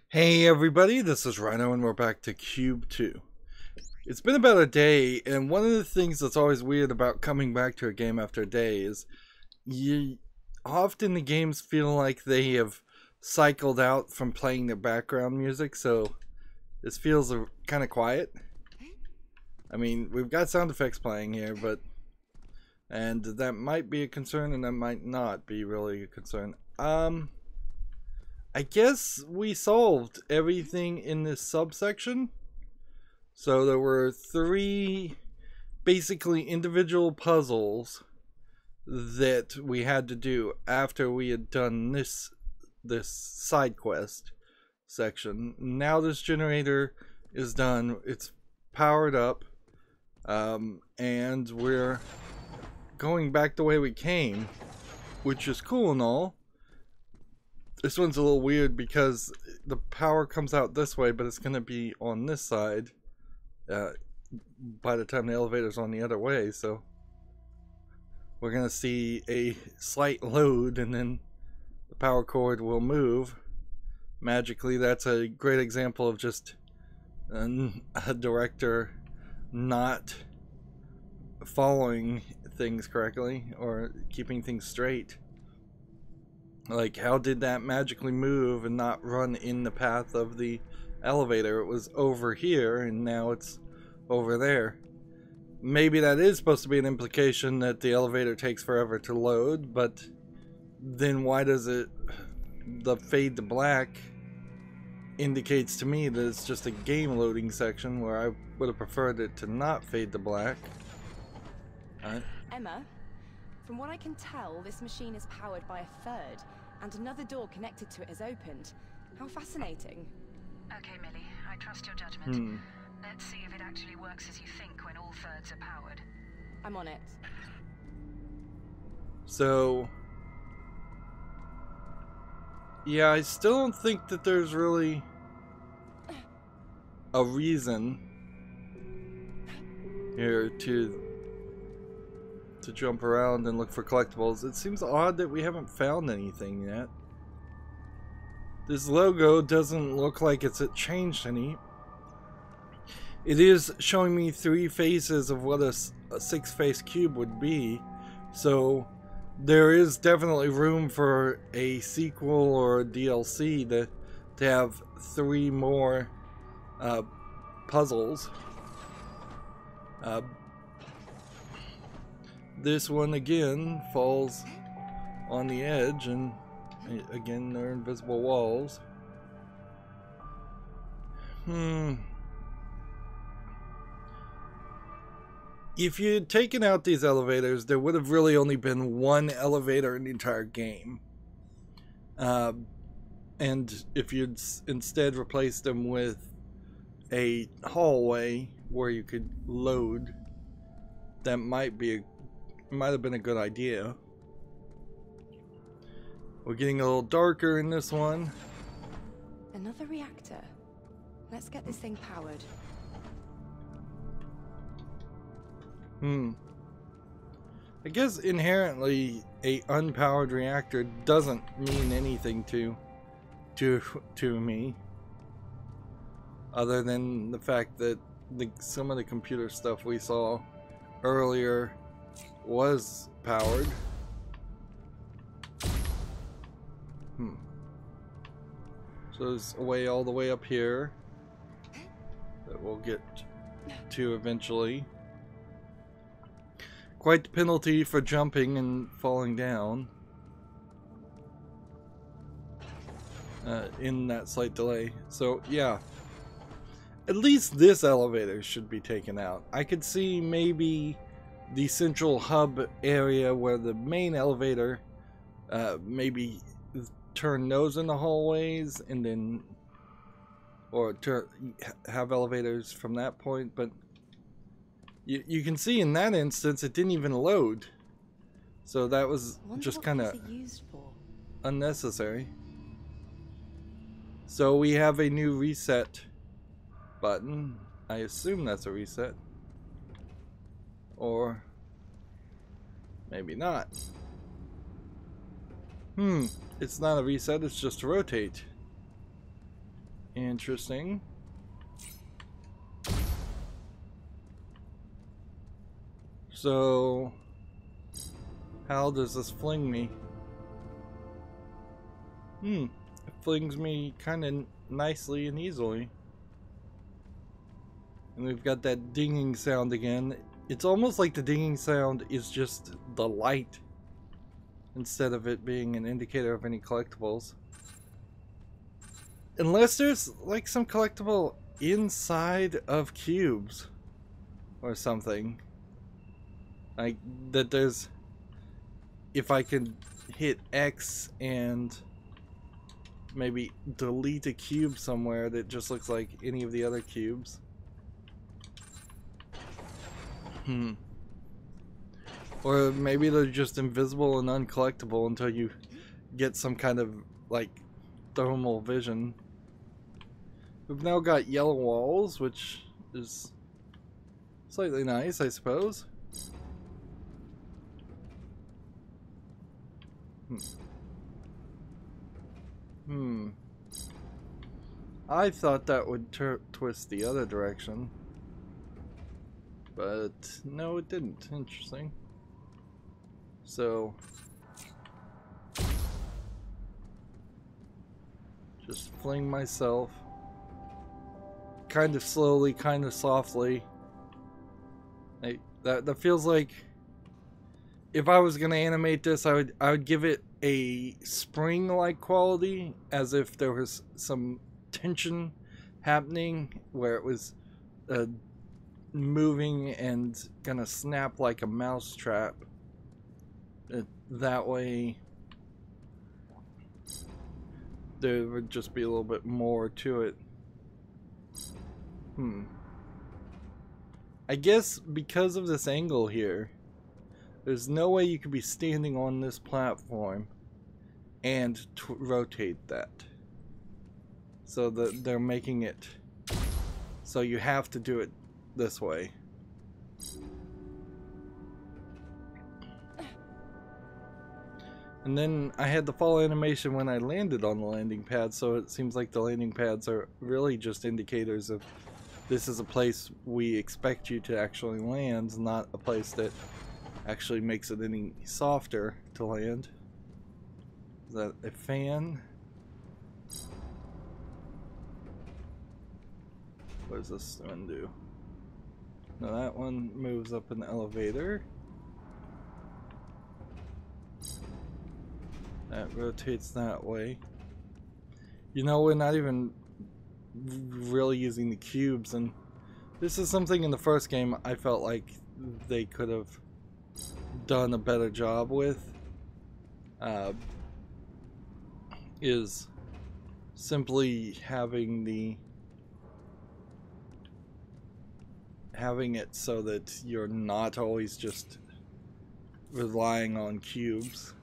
Hey everybody, this is Rydo and we're back to Cube 2. It's been about a day, and one of the things that's always weird about coming back to a game after a day is often the games feel like they have cycled out from playing their background music, so this feels kind of quiet. I mean, we've got sound effects playing here, and that might be a concern and that might not be really a concern. I guess we solved everything in this subsection. So there were three basically individual puzzles that we had to do after we had done this side quest section. Now this generator is done. It's powered up, and we're going back the way we came, which is cool and all. This one's a little weird because the power comes out this way, but it's going to be on this side by the time the elevator's on the other way, so we're going to see a slight load and then the power cord will move magically. That's a great example of just a director not following things correctly or keeping things straight. Like, how did that magically move and not run in the path of the elevator? It was over here and now it's over there. Maybe that is supposed to be an implication that the elevator takes forever to load, but then why does the fade to black indicates to me that it's just a game loading section where I would have preferred it to not fade to black. Emma, from what I can tell, this machine is powered by a third, and another door connected to it has opened. How fascinating. Okay, Millie, I trust your judgment. Let's see if it actually works as you think when all thirds are powered. I'm on it. So, yeah, I still don't think that there's really a reason here to jump around and look for collectibles. It seems odd that we haven't found anything yet. This logo doesn't look like it's changed any. It is showing me 3 faces of what a 6-face cube would be, so there is definitely room for a sequel or a DLC to have 3 more puzzles. This one again falls on the edge, and again there are invisible walls. If you had taken out these elevators, there would have really only been one elevator in the entire game. And if you'd instead replaced them with a hallway where you could load, that might have been a good idea. We're getting a little darker in this one. Another reactor. Let's get this thing powered. I guess inherently a unpowered reactor doesn't mean anything to me, other than the fact that some of the computer stuff we saw earlier was powered. So there's a way all the way up here that we'll get to eventually. Quite the penalty for jumping and falling down in that slight delay. So yeah, at least this elevator should be taken out. I could see maybe the central hub area where the main elevator maybe turn those in the hallways and then have elevators from that point, but you can see in that instance it didn't even load, so that was just kind of unnecessary. So we have a new reset button. I assume that's a reset, or maybe not. It's not a reset, it's just a rotate. Interesting. So, how does this fling me? It flings me kind of nicely and easily. And we've got that dinging sound again. It's almost like the dinging sound is just the light instead of it being an indicator of any collectibles. Unless there's like some collectible inside of cubes or something. Like that there's, if I can hit X and maybe delete a cube somewhere that just looks like any of the other cubes. Or maybe they're just invisible and uncollectible until you get some kind of like thermal vision. We've now got yellow walls, which is slightly nice, I suppose. I thought that would twist the other direction. But no, it didn't. Interesting. So, just fling myself. Kind of slowly, kind of softly. That feels like if I was gonna animate this, I would give it a spring-like quality, as if there was some tension happening where it was moving and gonna snap like a mouse trap. That way there would just be a little bit more to it. I guess because of this angle here, there's no way you could be standing on this platform and rotate that. So they're making it so you have to do it this way. And then I had the fall animation when I landed on the landing pad, so it seems like the landing pads are really just indicators of this is a place we expect you to actually land, not a place that actually makes it any softer to land. Is that a fan? What does this one do? Now that one moves up an elevator. That rotates that way. You know, we're not even really using the cubes, and this is something in the first game I felt like they could have done a better job with. Is simply having it so that you're not always just relying on cubes.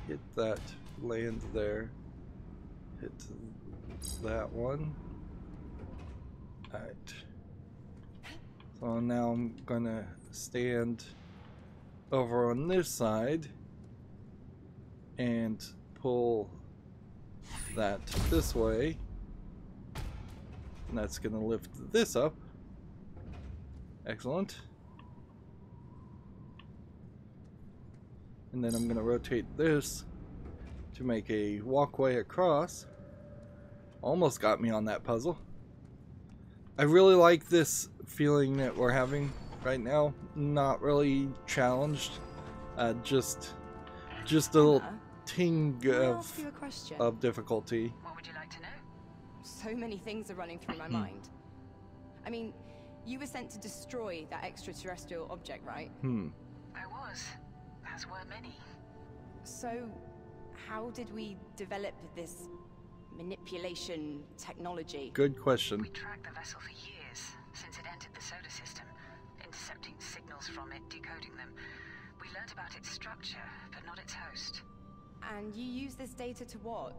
Hit that, land there, hit that one. Alright. So now I'm gonna stand over on this side and pull that this way. And that's gonna lift this up. Excellent. And then I'm gonna rotate this to make a walkway across. Almost got me on that puzzle. I really like this feeling that we're having right now. Not really challenged. Just a little ting of difficulty. What would you like to know? So many things are running through my mind. I mean, you were sent to destroy that extraterrestrial object, right? I was. As were many. So, how did we develop this manipulation technology? Good question. We tracked the vessel for years, since it entered the solar system, intercepting signals from it, decoding them. We learned about its structure, but not its host. And you use this data to what?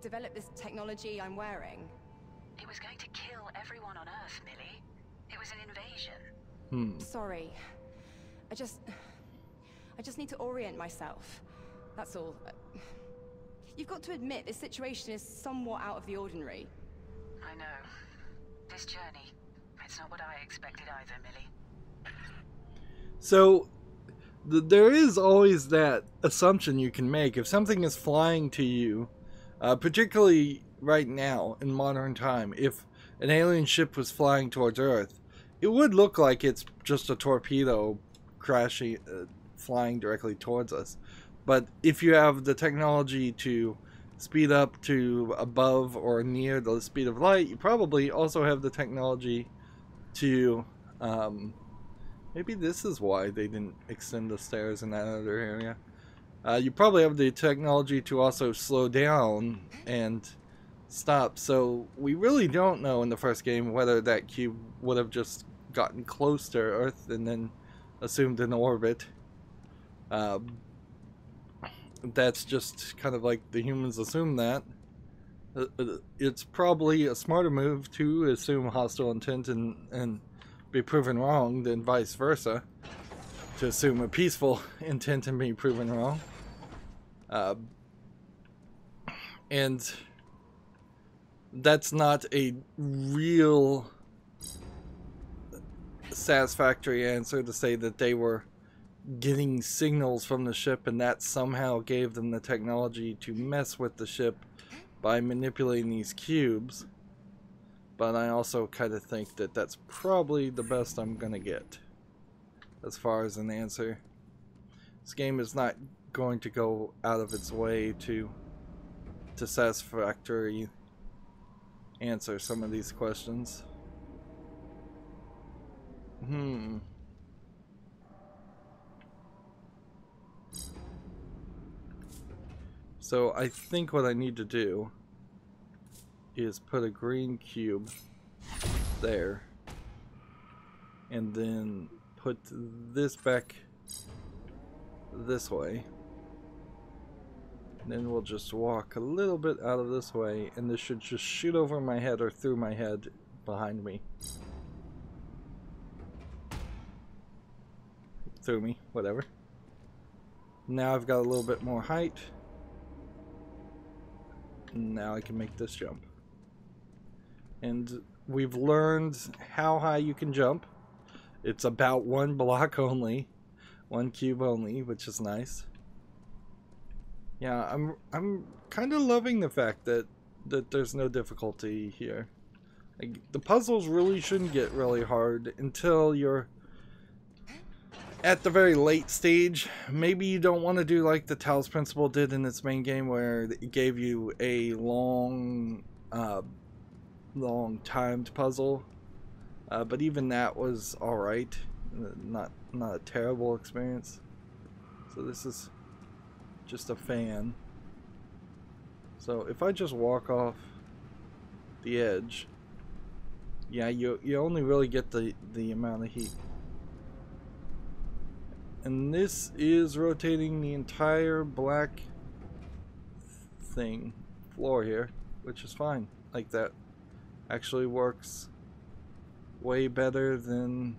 Develop this technology I'm wearing? It was going to kill everyone on Earth, Millie. It was an invasion. Sorry. I just need to orient myself. That's all. You've got to admit this situation is somewhat out of the ordinary. I know. This journey, it's not what I expected either, Millie. So, there is always that assumption you can make. If something is flying to you, particularly right now in modern time, if an alien ship was flying towards Earth, it would look like it's just a torpedo crashing, flying directly towards us. But if you have the technology to speed up to above or near the speed of light, you probably also have the technology to, maybe this is why they didn't extend the stairs in that other area. You probably have the technology to also slow down and stop. So we really don't know in the first game whether that cube would have just gotten close to Earth and then assumed an orbit. That's just kind of like the humans assume that. It's probably a smarter move to assume hostile intent and be proven wrong than vice versa, to assume a peaceful intent and be proven wrong. And that's not a real satisfactory answer to say that they were getting signals from the ship and that somehow gave them the technology to mess with the ship by manipulating these cubes. But I also kind of think that that's probably the best I'm gonna get as far as an answer. This game is not going to go out of its way to satisfactorily answer some of these questions. So I think what I need to do is put a green cube there and then put this back this way. And then we'll just walk a little bit out of this way and this should just shoot over my head or through my head behind me. Through me, whatever. Now I've got a little bit more height. Now I can make this jump. And we've learned how high you can jump. It's about one block only, one cube only, which is nice. Yeah, I'm kind of loving the fact that there's no difficulty here. Like, the puzzles really shouldn't get really hard until you're at the very late stage. Maybe you don't want to do like the Talos Principle did in its main game, where it gave you a long timed puzzle. But even that was alright. Not a terrible experience. So this is just a fan. So if I just walk off the edge, yeah, you only really get the amount of heat. And this is rotating the entire black floor here, which is fine. Like, that actually works way better than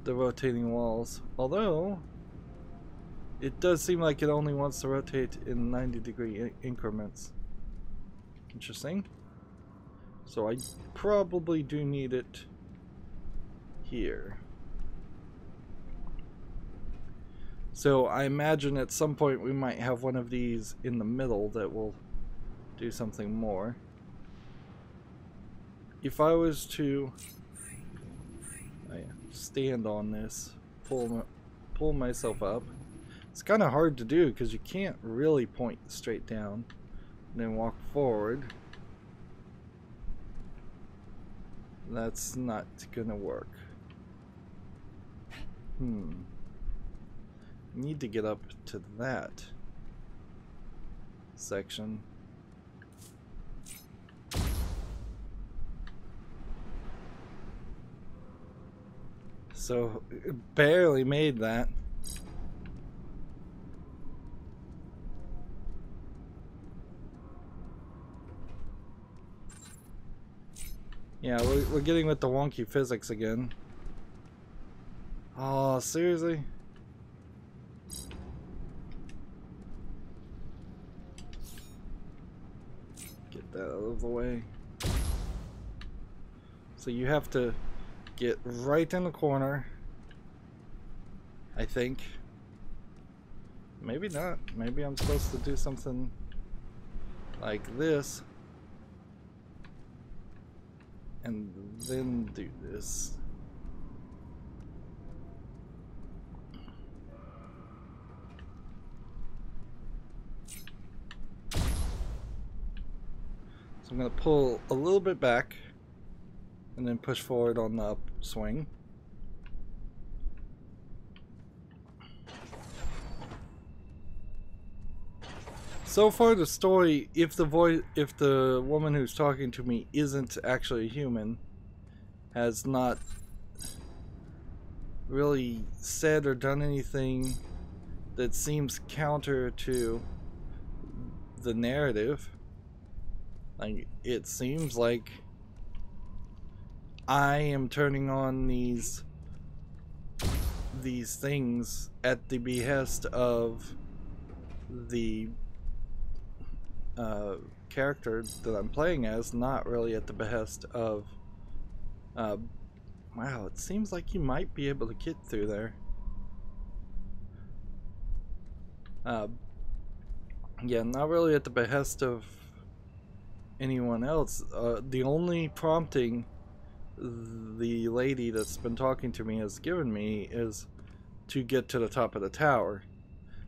the rotating walls. Although, it does seem like it only wants to rotate in 90-degree increments. Interesting. So I probably do need it here. So I imagine at some point we might have one of these in the middle that will do something more. If I was to stand on this, pull myself up, it's kind of hard to do because you can't really point straight down and then walk forward. That's not gonna work. Need to get up to that section. So barely made that. Yeah, we're getting with the wonky physics again. Oh, seriously? Get that out of the way. So you have to get right in the corner. I think. Maybe not. Maybe I'm supposed to do something like this. And then do this. So I'm going to pull a little bit back and then push forward on the upswing. So far the story, if the woman who's talking to me isn't actually a human, has not really said or done anything that seems counter to the narrative. Like, it seems like I am turning on these things at the behest of the character that I'm playing as, not really at the behest of wow, it seems like you might be able to get through there. Yeah, not really at the behest of anyone else. The only prompting the lady that's been talking to me has given me is to get to the top of the tower.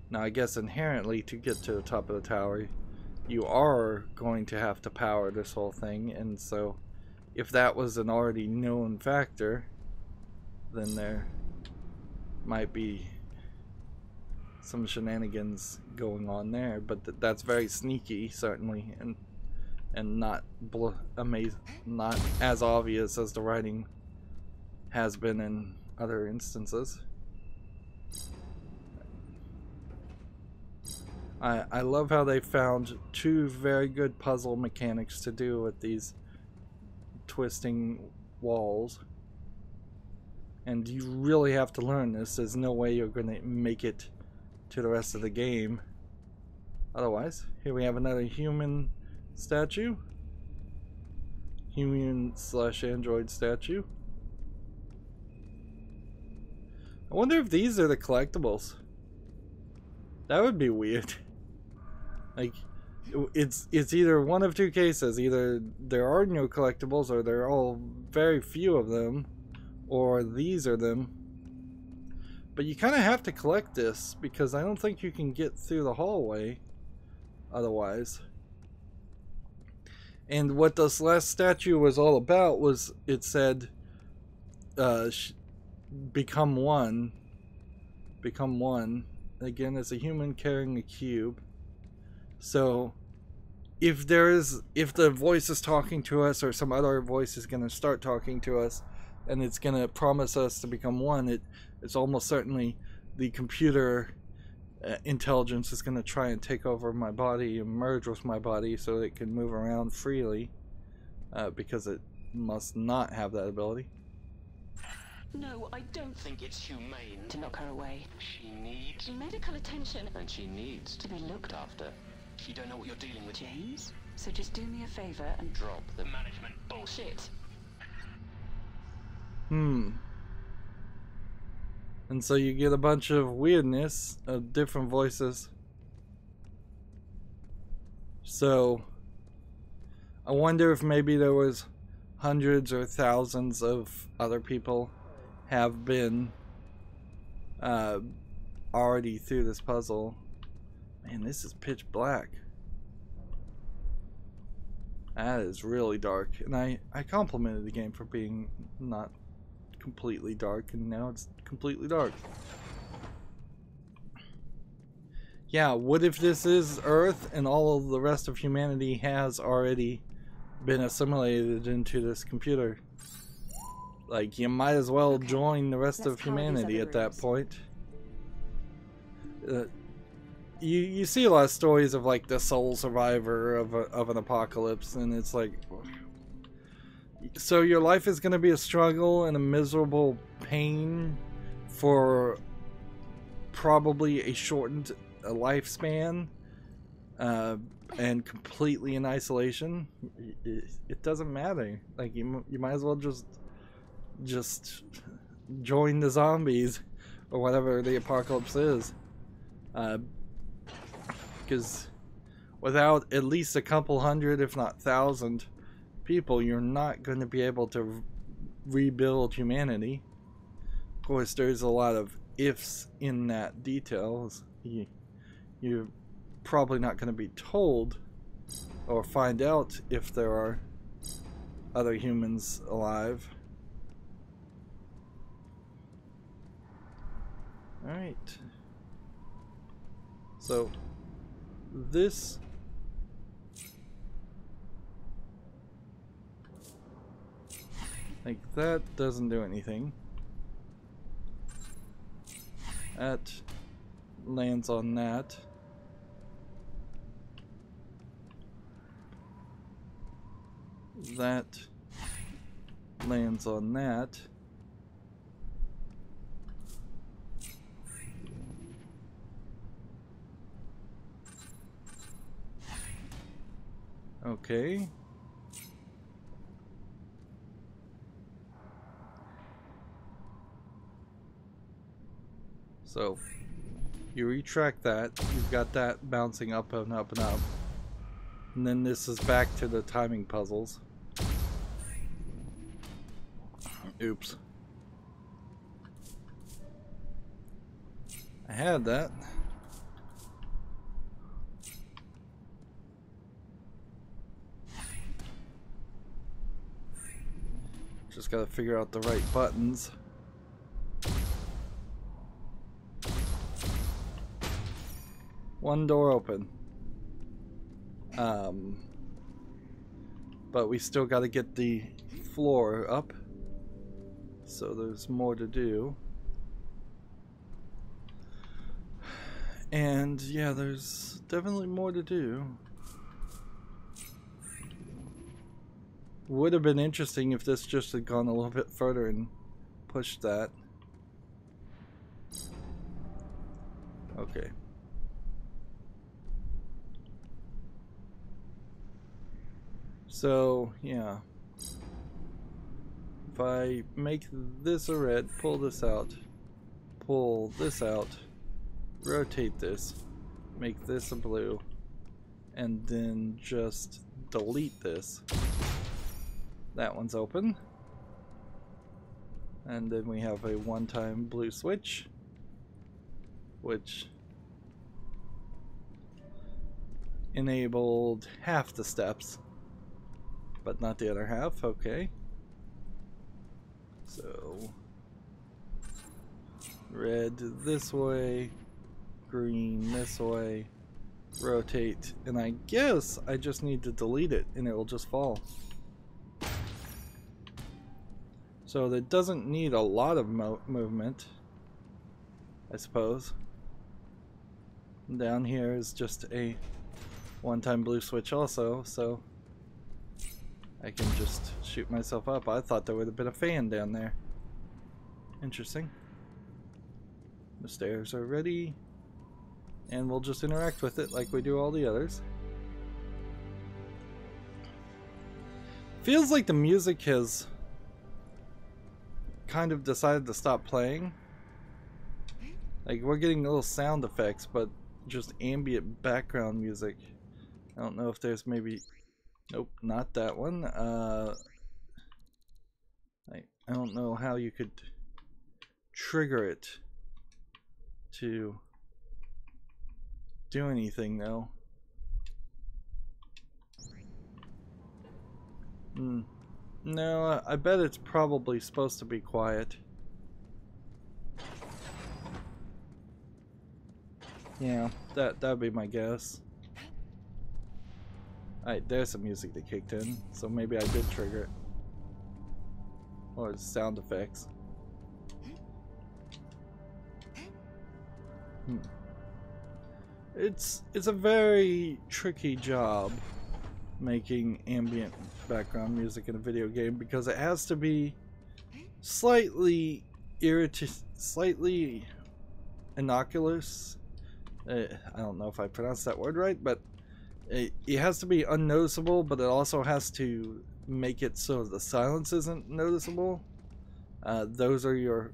Now, I guess inherently to get to the top of the tower, you are going to have to power this whole thing, and so if that was an already known factor, then there might be some shenanigans going on there, but that's very sneaky, certainly, and not not as obvious as the writing has been in other instances. I love how they found two very good puzzle mechanics to do with these twisting walls. And you really have to learn this. There's no way you're going to make it to the rest of the game otherwise. Here we have another human statue. Human/android statue. I wonder if these are the collectibles. That would be weird. Like, it's either one of two cases. Either there are no collectibles, or there are all very few of them, or these are them. But you kind of have to collect this, because I don't think you can get through the hallway otherwise. And what this last statue was all about was, it said, become one. Become one. Again, as a human carrying a cube. So, if the voice is talking to us, or some other voice is going to start talking to us, and it's going to promise us to become one, it's almost certainly the computer intelligence is going to try and take over my body and merge with my body so it can move around freely, because it must not have that ability. No, I don't think it's humane To knock her away. She needs Medical attention. and she needs To be looked after. You don't know what you're dealing with. James? So just do me a favor and Drop the management bullshit. And so you get a bunch of weirdness of different voices. So I wonder if maybe there was hundreds or thousands of other people have been already through this puzzle. Man, this is pitch black. That is really dark. And I complimented the game for being not completely dark, and now it's completely dark. Yeah, what if this is Earth and all of the rest of humanity has already been assimilated into this computer? Like, you might as well join the rest of humanity at that point. You see a lot of stories of like the sole survivor of an apocalypse, and it's like, so your life is going to be a struggle and a miserable pain for probably a shortened lifespan, and completely in isolation, it doesn't matter. Like you might as well just join the zombies or whatever the apocalypse is, because without at least a couple hundred, if not 1,000 people, you're not going to be able to rebuild humanity. Of course, there's a lot of ifs in that details. You're probably not going to be told or find out if there are other humans alive. Alright. So, this... like, that doesn't do anything. That lands on that. That lands on that. Okay. So, you retract that, you've got that bouncing up and up and up. And then this is back to the timing puzzles. Oops. I had that. Just gotta figure out the right buttons. One door open. But we still gotta get the floor up. So there's more to do. And yeah, there's definitely more to do. Would have been interesting if this just had gone a little bit further and pushed that. Okay. So, yeah. If I make this a red, pull this out, rotate this, make this a blue, and then just delete this. That one's open. And then we have a one-time blue switch, which enabled half the steps, but not the other half. Okay. So, red this way, green this way, rotate, and I guess I just need to delete it and it will just fall. So that doesn't need a lot of movement, I suppose. And down here is just a one-time blue switch also, so I can just shoot myself up. I thought there would have been a fan down there. Interesting. The stairs are ready, and we'll just interact with it like we do all the others. Feels like the music has kind of decided to stop playing. Like, we're getting little sound effects, but just ambient background music. I don't know if there's maybe... Nope, not that one. I don't know how you could trigger it to do anything though. No, I bet it's probably supposed to be quiet. Yeah, that'd be my guess. Alright, there's some music that kicked in, so maybe I did trigger it. Or sound effects. It's a very tricky job making ambient background music in a video game, because it has to be slightly slightly innocuous. I don't know if I pronounced that word right, but It has to be unnoticeable, but it also has to make it so the silence isn't noticeable. Those are your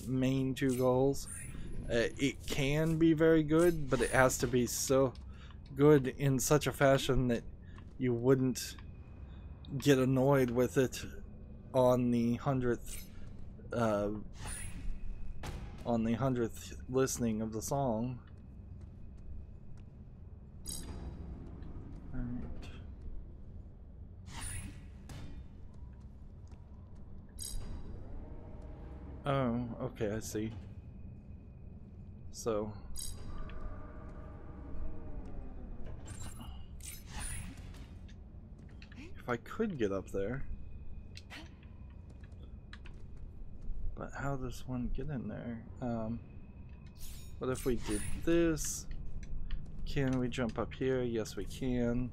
main two goals. It can be very good, but it has to be so good in such a fashion that you wouldn't get annoyed with it on the 100th listening of the song. Alright. Oh, okay, I see. So if I could get up there, but how does one get in there? What if we did this? Can we jump up here? Yes, we can.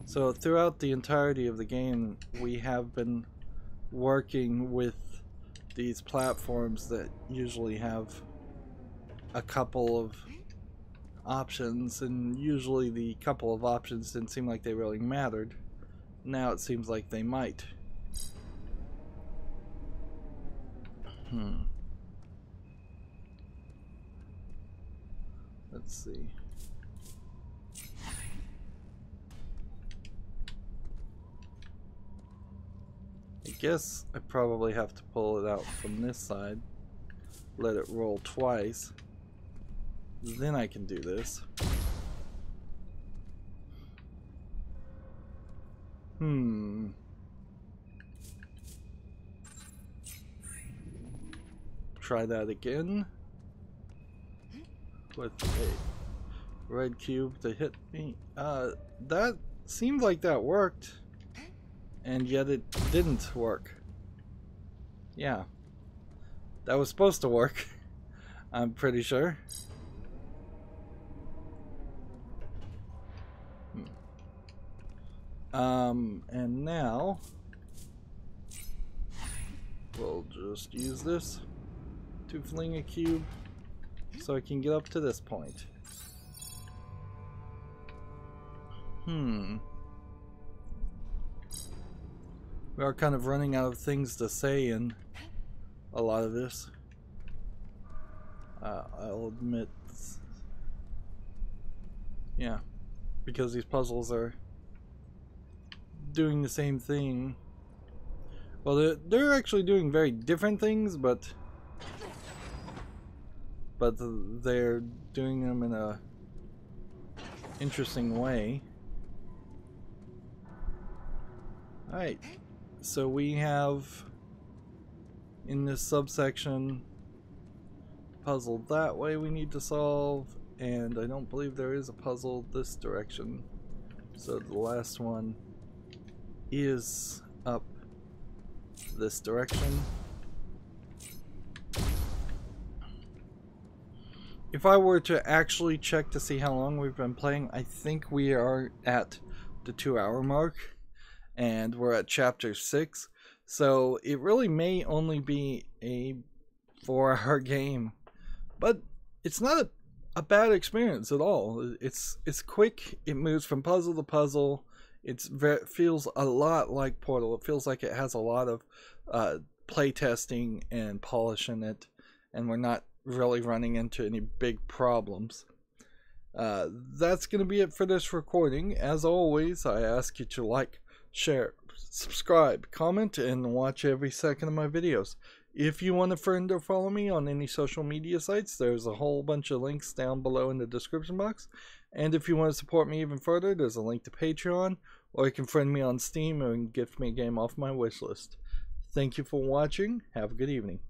So throughout the entirety of the game, we have been working with these platforms that usually have a couple of options, and usually the couple of options didn't seem like they really mattered. Now it seems like they might. Let's see. I guess I probably have to pull it out from this side, let it roll twice, then I can do this. Try that again with a red cube to hit me. That seemed like that worked, and yet it didn't work. Yeah, that was supposed to work. I'm pretty sure. And now we'll just use this to fling a cube so I can get up to this point. We are kind of running out of things to say in a lot of this. I'll admit. Yeah, because these puzzles are doing the same thing. Well, they're actually doing very different things, but they're doing them in a interesting way. Alright, so we have in this subsection puzzle that way we need to solve, and I don't believe there is a puzzle this direction, so the last one is up this direction. If I were to actually check to see how long we've been playing, I think we are at the 2-hour mark, and we're at chapter 6, so it really may only be a 4-hour game, but it's not a bad experience at all. It's quick, it moves from puzzle to puzzle. It feels a lot like Portal. It feels like it has a lot of play testing and polish in it, and we're not really running into any big problems. That's going to be it for this recording. As always, I ask you to like, share, subscribe, comment, and watch every second of my videos. If you want a friend or follow me on any social media sites, there's a whole bunch of links down below in the description box. And if you want to support me even further, there's a link to Patreon, or you can friend me on Steam and gift me a game off my wishlist. Thank you for watching. Have a good evening.